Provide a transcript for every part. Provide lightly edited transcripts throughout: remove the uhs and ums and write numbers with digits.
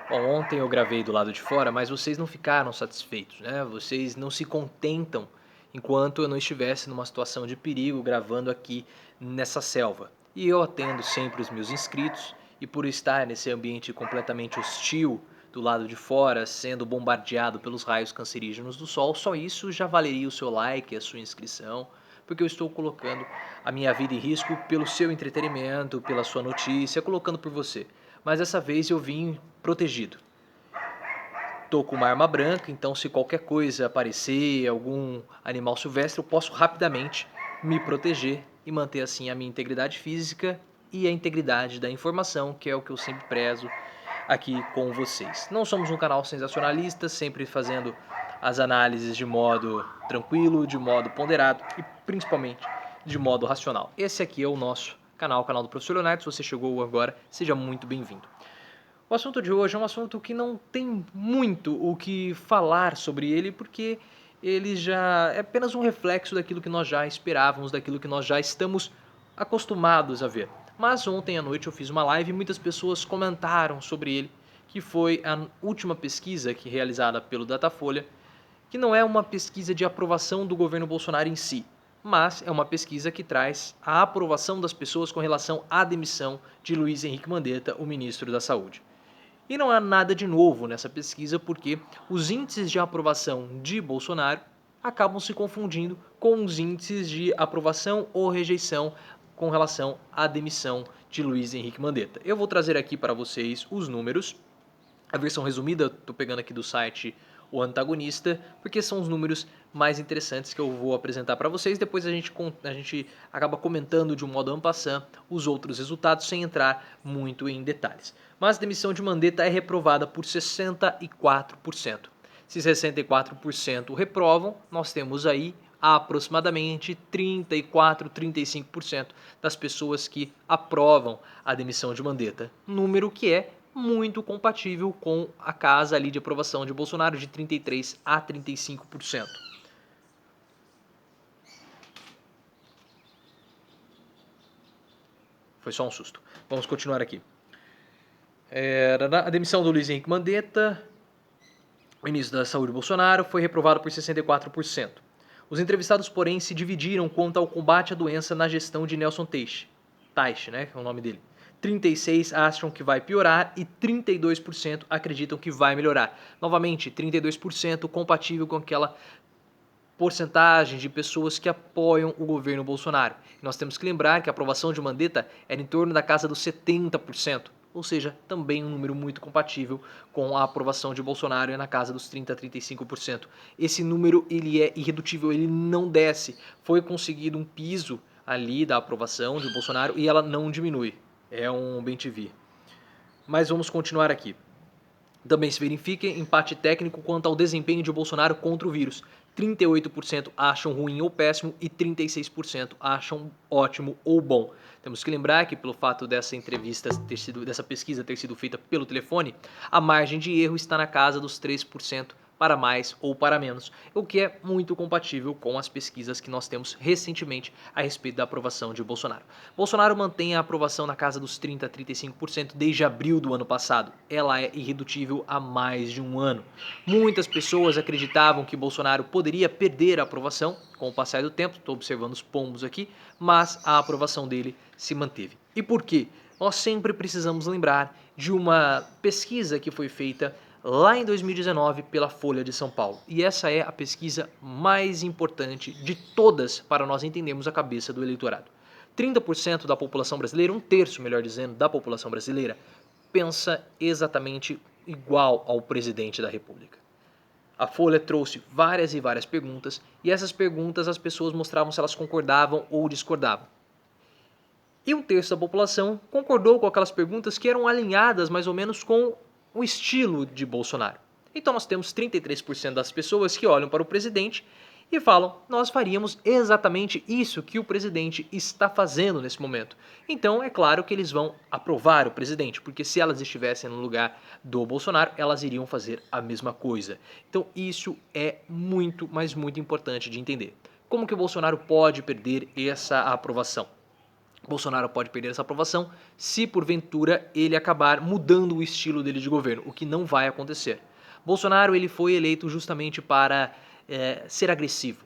Bom, ontem eu gravei do lado de fora, mas vocês não ficaram satisfeitos, né? Vocês não se contentam enquanto eu não estivesse numa situação de perigo gravando aqui nessa selva. E eu atendo sempre os meus inscritos, e por estar nesse ambiente completamente hostil do lado de fora, sendo bombardeado pelos raios cancerígenos do sol, só isso já valeria o seu like, a sua inscrição, porque eu estou colocando a minha vida em risco pelo seu entretenimento, pela sua notícia, colocando por você. Mas dessa vez eu vim protegido. Tô com uma arma branca, então se qualquer coisa aparecer, algum animal silvestre, eu posso rapidamente me proteger e manter assim a minha integridade física e a integridade da informação, que é o que eu sempre prezo aqui com vocês. Não somos um canal sensacionalista, sempre fazendo as análises de modo tranquilo, de modo ponderado e principalmente de modo racional. Esse aqui é o nosso canal, o canal do Professor Leonardo. Se você chegou agora, seja muito bem-vindo. O assunto de hoje é um assunto que não tem muito o que falar sobre ele, porque ele já é apenas um reflexo daquilo que nós já esperávamos, daquilo que nós já estamos acostumados a ver. Mas ontem à noite eu fiz uma live e muitas pessoas comentaram sobre ele, que foi a última pesquisa que realizada pelo Datafolha, que não é uma pesquisa de aprovação do governo Bolsonaro em si, mas é uma pesquisa que traz a aprovação das pessoas com relação à demissão de Luiz Henrique Mandetta, o ministro da Saúde. E não há nada de novo nessa pesquisa porque os índices de aprovação de Bolsonaro acabam se confundindo com os índices de aprovação ou rejeição com relação à demissão de Luiz Henrique Mandetta. Eu vou trazer aqui para vocês os números. A versão resumida, estou pegando aqui do site O Antagonista, porque são os números mais interessantes que eu vou apresentar para vocês. Depois a gente acaba comentando de um modo en passant os outros resultados, sem entrar muito em detalhes. Mas a demissão de Mandetta é reprovada por 64%. Se 64% reprovam, nós temos aí aproximadamente 34, 35% das pessoas que aprovam a demissão de Mandetta. Número que é muito compatível com a casa ali de aprovação de Bolsonaro de 33 a 35%. Foi só um susto. Vamos continuar aqui. A demissão do Luiz Henrique Mandetta, ministro da Saúde Bolsonaro, foi reprovado por 64%. Os entrevistados, porém, se dividiram quanto ao combate à doença na gestão de Nelson Teich, né, que é o nome dele. 36% acham que vai piorar e 32% acreditam que vai melhorar. Novamente, 32% compatível com aquela porcentagem de pessoas que apoiam o governo Bolsonaro. Nós temos que lembrar que a aprovação de Mandetta era em torno da casa dos 70%, ou seja, também um número muito compatível com a aprovação de Bolsonaro é na casa dos 30 a 35%. Esse número ele é irredutível, ele não desce. Foi conseguido um piso ali da aprovação de Bolsonaro e ela não diminui. É um bem-te-vi. Mas vamos continuar aqui. Também se verifica empate técnico quanto ao desempenho de Bolsonaro contra o vírus. 38% acham ruim ou péssimo e 36% acham ótimo ou bom. Temos que lembrar que pelo fato dessa dessa pesquisa ter sido feita pelo telefone, a margem de erro está na casa dos 3% para mais ou para menos, o que é muito compatível com as pesquisas que nós temos recentemente a respeito da aprovação de Bolsonaro. Bolsonaro mantém a aprovação na casa dos 30 a 35% desde abril do ano passado. Ela é irredutível há mais de um ano. Muitas pessoas acreditavam que Bolsonaro poderia perder a aprovação com o passar do tempo, estou observando os pombos aqui, mas a aprovação dele se manteve. E por quê? Nós sempre precisamos lembrar de uma pesquisa que foi feita lá em 2019 pela Folha de São Paulo. E essa é a pesquisa mais importante de todas para nós entendermos a cabeça do eleitorado. 30% da população brasileira, um terço, melhor dizendo, da população brasileira, pensa exatamente igual ao presidente da República. A Folha trouxe várias e várias perguntas, e essas perguntas as pessoas mostravam se elas concordavam ou discordavam. E um terço da população concordou com aquelas perguntas que eram alinhadas mais ou menos com o estilo de Bolsonaro. Então nós temos 33% das pessoas que olham para o presidente e falam: nós faríamos exatamente isso que o presidente está fazendo nesse momento. Então é claro que eles vão aprovar o presidente, porque se elas estivessem no lugar do Bolsonaro, elas iriam fazer a mesma coisa. Então isso é muito, mas muito importante de entender. Como que o Bolsonaro pode perder essa aprovação? Bolsonaro pode perder essa aprovação se, porventura, ele acabar mudando o estilo dele de governo, o que não vai acontecer. Bolsonaro ele foi eleito justamente para ser agressivo.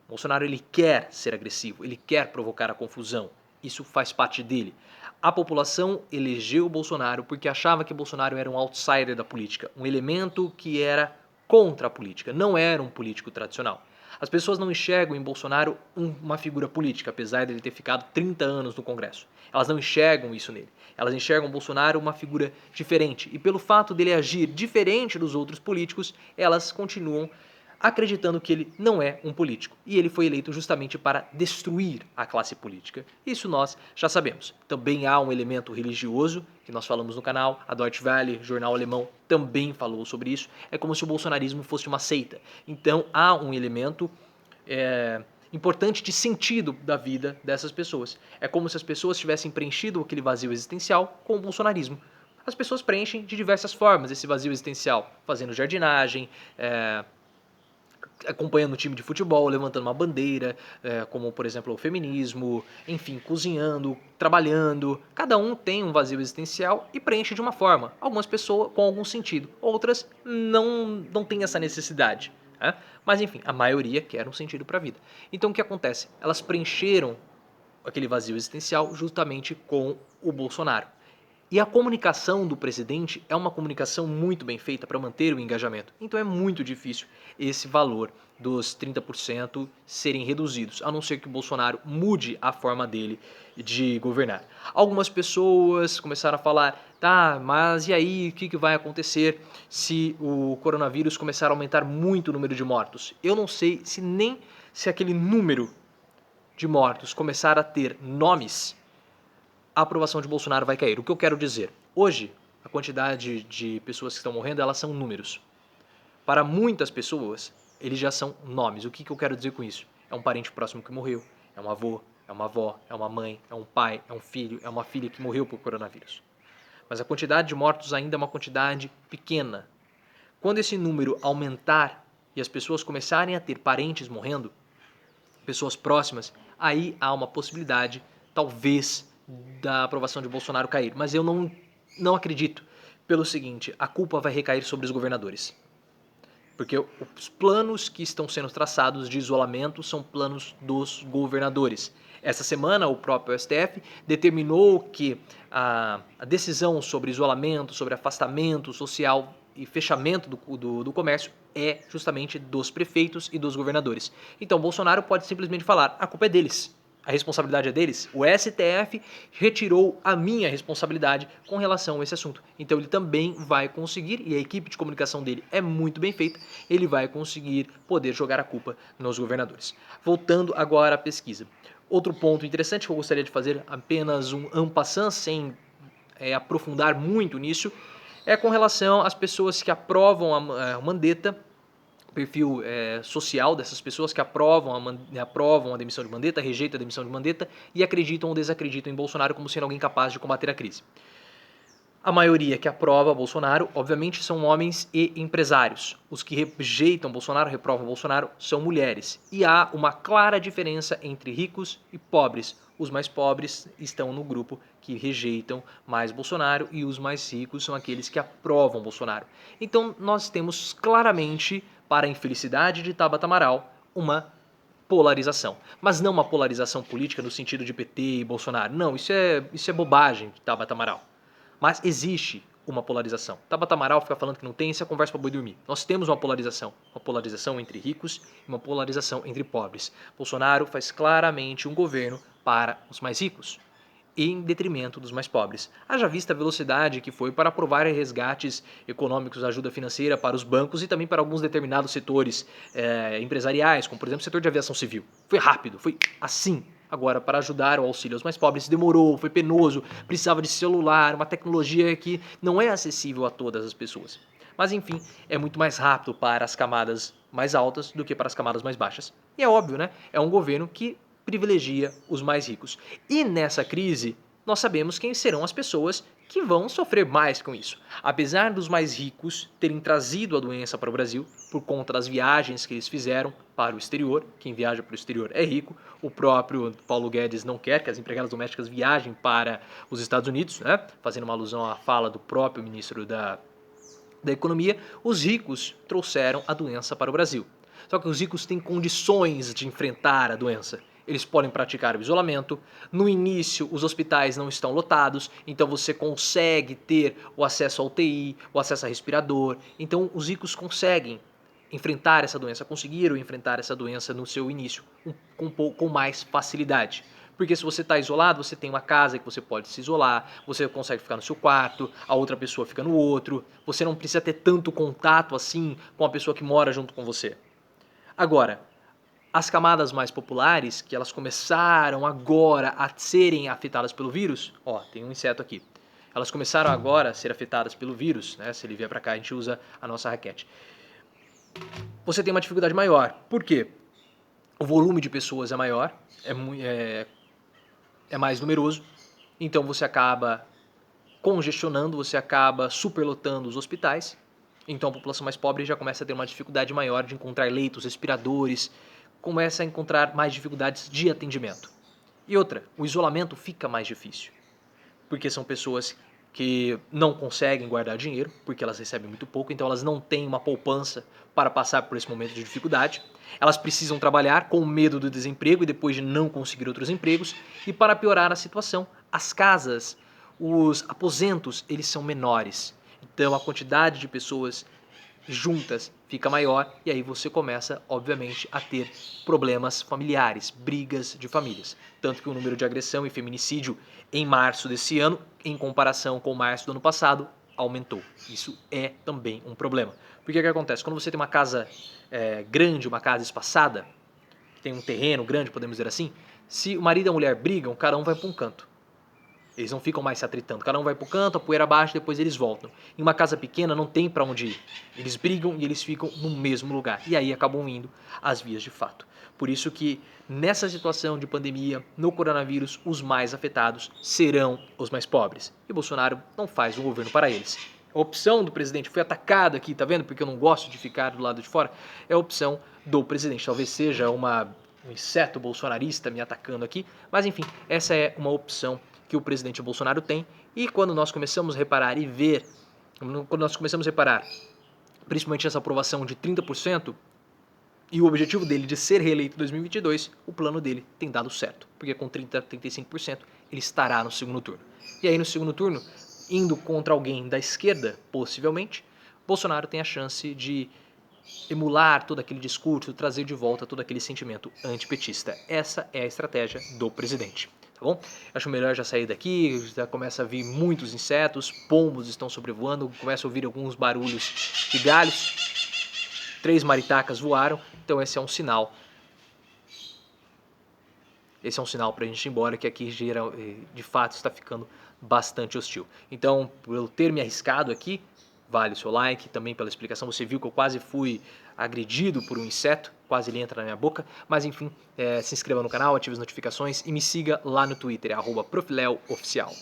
Bolsonaro ele quer ser agressivo, ele quer provocar a confusão. Isso faz parte dele. A população elegeu o Bolsonaro porque achava que Bolsonaro era um outsider da política, um elemento que era contra a política, não era um político tradicional. As pessoas não enxergam em Bolsonaro uma figura política, apesar de ele ter ficado 30 anos no Congresso. Elas não enxergam isso nele. Elas enxergam Bolsonaro uma figura diferente. E pelo fato dele agir diferente dos outros políticos, elas continuam acreditando que ele não é um político. E ele foi eleito justamente para destruir a classe política. Isso nós já sabemos. Também há um elemento religioso, que nós falamos no canal, a Deutsche Welle, jornal alemão, também falou sobre isso. É como se o bolsonarismo fosse uma seita. Então há um elemento importante de sentido da vida dessas pessoas. É como se as pessoas tivessem preenchido aquele vazio existencial com o bolsonarismo. As pessoas preenchem de diversas formas esse vazio existencial, fazendo jardinagem, acompanhando o time de futebol, levantando uma bandeira, como por exemplo o feminismo, enfim, cozinhando, trabalhando. Cada um tem um vazio existencial e preenche de uma forma. Algumas pessoas com algum sentido, outras não têm essa necessidade. Mas enfim, a maioria quer um sentido para a vida. Então o que acontece? Elas preencheram aquele vazio existencial justamente com o Bolsonaro. E a comunicação do presidente é uma comunicação muito bem feita para manter o engajamento. Então é muito difícil esse valor dos 30% serem reduzidos, a não ser que o Bolsonaro mude a forma dele de governar. Algumas pessoas começaram a falar, tá, mas e aí, o que vai acontecer se o coronavírus começar a aumentar muito o número de mortos? Eu não sei se aquele número de mortos começar a ter nomes, a aprovação de Bolsonaro vai cair. O que eu quero dizer? Hoje, a quantidade de pessoas que estão morrendo, elas são números. Para muitas pessoas, eles já são nomes. O que eu quero dizer com isso? É um parente próximo que morreu, é um avô, é uma avó, é uma mãe, é um pai, é um filho, é uma filha que morreu por coronavírus. Mas a quantidade de mortos ainda é uma quantidade pequena. Quando esse número aumentar e as pessoas começarem a ter parentes morrendo, pessoas próximas, aí há uma possibilidade, talvez, da aprovação de Bolsonaro cair. Mas eu não acredito. Pelo seguinte, a culpa vai recair sobre os governadores. Porque os planos que estão sendo traçados de isolamento são planos dos governadores. Essa semana, o próprio STF determinou que a decisão sobre isolamento, sobre afastamento social e fechamento do comércio é justamente dos prefeitos e dos governadores. Então, Bolsonaro pode simplesmente falar, a culpa é deles. A responsabilidade é deles. O STF retirou a minha responsabilidade com relação a esse assunto. Então ele também vai conseguir, e a equipe de comunicação dele é muito bem feita, ele vai conseguir poder jogar a culpa nos governadores. Voltando agora à pesquisa. Outro ponto interessante que eu gostaria de fazer, apenas um en passant, sem aprofundar muito nisso, é com relação às pessoas que aprovam a Mandetta, perfil social dessas pessoas que aprovam a demissão de Mandetta, rejeitam a demissão de Mandetta e acreditam ou desacreditam em Bolsonaro como sendo alguém capaz de combater a crise. A maioria que aprova Bolsonaro, obviamente, são homens e empresários. Os que rejeitam Bolsonaro, reprovam Bolsonaro, são mulheres. E há uma clara diferença entre ricos e pobres. Os mais pobres estão no grupo que rejeitam mais Bolsonaro e os mais ricos são aqueles que aprovam Bolsonaro. Então nós temos claramente, para a infelicidade de Tabata Amaral, uma polarização. Mas não uma polarização política no sentido de PT e Bolsonaro. Não, isso é bobagem de Tabata Amaral. Mas existe uma polarização. Tabata Amaral fica falando que não tem, isso é conversa para boi dormir. Nós temos uma polarização entre ricos e uma polarização entre pobres. Bolsonaro faz claramente um governo para os mais ricos, em detrimento dos mais pobres. Haja vista a velocidade que foi para aprovar resgates econômicos, ajuda financeira para os bancos e também para alguns determinados setores empresariais, como por exemplo o setor de aviação civil. Foi rápido, foi assim. Agora, para ajudar o auxílio aos mais pobres, demorou, foi penoso, precisava de celular, uma tecnologia que não é acessível a todas as pessoas. Mas enfim, é muito mais rápido para as camadas mais altas do que para as camadas mais baixas. E é óbvio, né? É um governo que privilegia os mais ricos. E nessa crise, nós sabemos quem serão as pessoas que vão sofrer mais com isso. Apesar dos mais ricos terem trazido a doença para o Brasil por conta das viagens que eles fizeram para o exterior, quem viaja para o exterior é rico, o próprio Paulo Guedes não quer que as empregadas domésticas viajem para os Estados Unidos, né? Fazendo uma alusão à fala do próprio ministro da Economia, os ricos trouxeram a doença para o Brasil. Só que os ricos têm condições de enfrentar a doença. Eles podem praticar o isolamento. No início, os hospitais não estão lotados, então você consegue ter o acesso ao UTI, o acesso a respirador. Então, os ricos conseguem enfrentar essa doença, conseguiram enfrentar essa doença no seu início com mais facilidade. Porque se você está isolado, você tem uma casa que você pode se isolar, você consegue ficar no seu quarto, a outra pessoa fica no outro, você não precisa ter tanto contato assim com a pessoa que mora junto com você. Agora, as camadas mais populares, que elas começaram agora a serem afetadas pelo vírus, ó, tem um inseto aqui. Elas começaram agora a ser afetadas pelo vírus, né? Se ele vier para cá, a gente usa a nossa raquete. Você tem uma dificuldade maior. Por quê? O volume de pessoas é maior, é mais numeroso, então você acaba congestionando, você acaba superlotando os hospitais, então a população mais pobre já começa a ter uma dificuldade maior de encontrar leitos, respiradores, começa a encontrar mais dificuldades de atendimento. E outra, o isolamento fica mais difícil, porque são pessoas que não conseguem guardar dinheiro, porque elas recebem muito pouco, então elas não têm uma poupança para passar por esse momento de dificuldade. Elas precisam trabalhar com medo do desemprego e depois de não conseguir outros empregos. E para piorar a situação, as casas, os aposentos, eles são menores. Então a quantidade de pessoas juntas fica maior e aí você começa, obviamente, a ter problemas familiares, brigas de famílias. Tanto que o número de agressão e feminicídio em março desse ano, em comparação com março do ano passado, aumentou. Isso é também um problema. Porque o que acontece? Quando você tem uma casa grande, uma casa espaçada, tem um terreno grande, podemos dizer assim, se o marido e a mulher brigam, cada um vai para um canto. Eles não ficam mais se atritando. Cada um vai pro canto, a poeira baixa, depois eles voltam. Em uma casa pequena não tem para onde ir. Eles brigam e eles ficam no mesmo lugar. E aí acabam indo às vias de fato. Por isso que nessa situação de pandemia, no coronavírus, os mais afetados serão os mais pobres. E Bolsonaro não faz um governo para eles. A opção do presidente foi atacada aqui, tá vendo? Porque eu não gosto de ficar do lado de fora. É a opção do presidente. Talvez seja um inseto bolsonarista me atacando aqui. Mas enfim, essa é uma opção que o presidente Bolsonaro tem, e quando nós começamos a reparar e ver, quando nós começamos a reparar, principalmente essa aprovação de 30%, e o objetivo dele de ser reeleito em 2022, o plano dele tem dado certo, porque com 30% a 35% ele estará no segundo turno. E aí no segundo turno, indo contra alguém da esquerda, possivelmente, Bolsonaro tem a chance de emular todo aquele discurso, trazer de volta todo aquele sentimento antipetista. Essa é a estratégia do presidente. Tá bom? Acho melhor já sair daqui, já começa a vir muitos insetos, pombos estão sobrevoando, começa a ouvir alguns barulhos de galhos, 3 maritacas voaram, então esse é um sinal. Esse é um sinal pra gente ir embora, que aqui de fato está ficando bastante hostil. Então, por eu ter me arriscado aqui, vale o seu like, também pela explicação. Você viu que eu quase fui agredido por um inseto, quase ele entra na minha boca. Mas enfim, se inscreva no canal, ative as notificações e me siga lá no Twitter, @profleoficial.